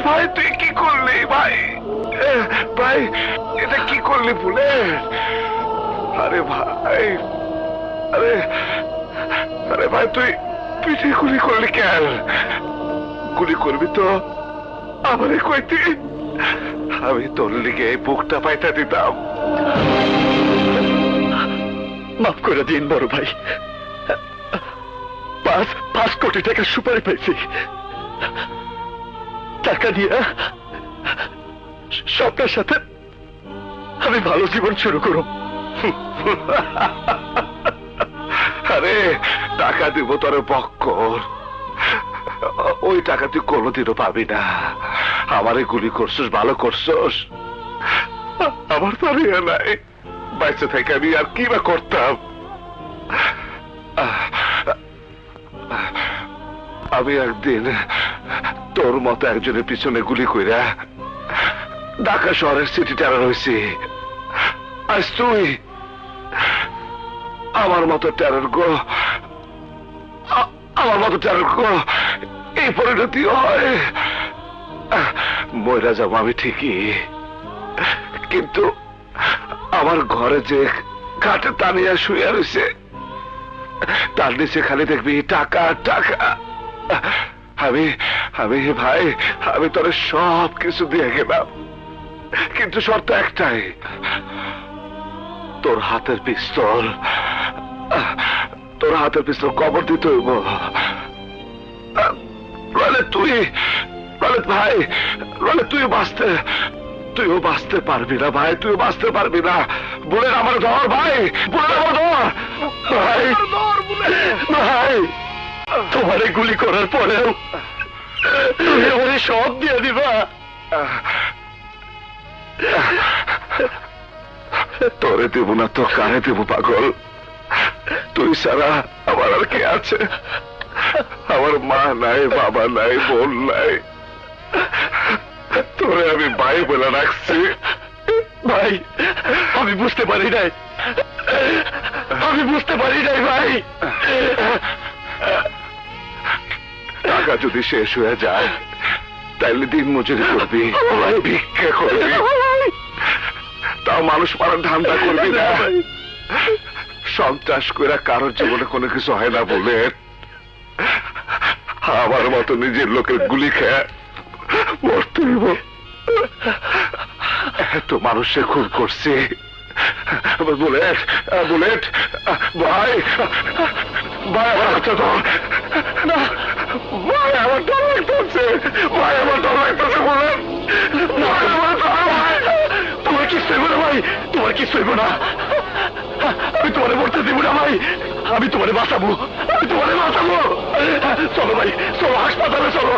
ভাই তুই কি করলি ভাই? ভাই এটা কি করলি বুলেট? আরে ভাই, আরে আরে ভাই তুই পিঠে গুলি করলি কেন? গুলি করবি তো আমারে কইতি, আমি তোর লিগে এই বুকটা পাইতে দিতাম। মাফ করে দিন বড় ভাই, 5 কোটি টাকা সুপারি পাইছি, টাকা দিয়ে স্বপ্নের সাথে আমি ভালো জীবন শুরু করব। আরে টাকা দিব তোর বক্কর, ওই টাকা তুই কোনোদিনও পাবি না। আমারে গুলি করছস, ভালো করছস, আমার তো আর ইয়ে নাই, বাইসে থেকে আমি আর কি বা করতাম। আমি একদিন তোর মতো একজনের পিছনে গুলি কইরা ঢাকা শহরের সিটি টেরার হয়েছি। আজ তুই আমার মতো টেরার গো, আমার মতো টেরার গো এই পরিণতি হয়। মইরা যাবো আমি ঠিকই, কিন্তু আমার ঘরে যে খাটে টানিয়া শুয়ে রয়েছে তার নিচে খালি দেখবি টাকা টাকা। আমি আমি ভাই, আমি তোর সব কিছু দিয়ে গেলাম, কিন্তু শর্ত একটাই, তোর হাতের পিস্তল, তোর হাতের পিস্তল কবর দিতে হইব। ললিত ভাই, ললিত তুইও বাঁচতে পারবি না ভাই, তুইও বাঁচতে পারবি না। বলে আমার ধর ভাই, বলে আমার ধর ভাই, ভাই তোমারে গুলি করার পরেও তুমি আমারে সব দিয়ে দিবা? তোরে দেব না তো কারে দেব পাগল? তুই ছাড়া আমার আর কে আছে? আমার মা নাই, বাবা নাই, বোন নাই, তোরে আমি ভাই বলে রাখছি। ভাই আমি বুঝতে পারি নাই, আমি বুঝতে পারি নাই ভাই। টাকা যদি শেষ হয়ে যায় তাইলে দিন মজুরি করবি, ভিক্ষা করবি, তাও মানুষ মারার ধান্দা করবি না। সন্ত্রাস করে কারোর জীবনে কোনো কিছু হয় না বলে আমার মতো নিজের লোকের গুলি খেয়ে মরতে হইব। এত মানুষের খুন করছে। বুলেট, বুলেট ভাই, ভাই আমার হাতটা ধর না, ভাই আমার ডর লাগতেছে, ভাই আমার ডর লাগতেছে বুলেট, ভাই আমার ডর। তোমার কি সইব না ভাই, তোমার কি সইব না? আমি তোমারে মরতে দিব না ভাই, আমি তোমারে বাঁচাবো, আমি তোমারে বাঁচাবো। চলো ভাই, চলো হাসপাতালে চলো।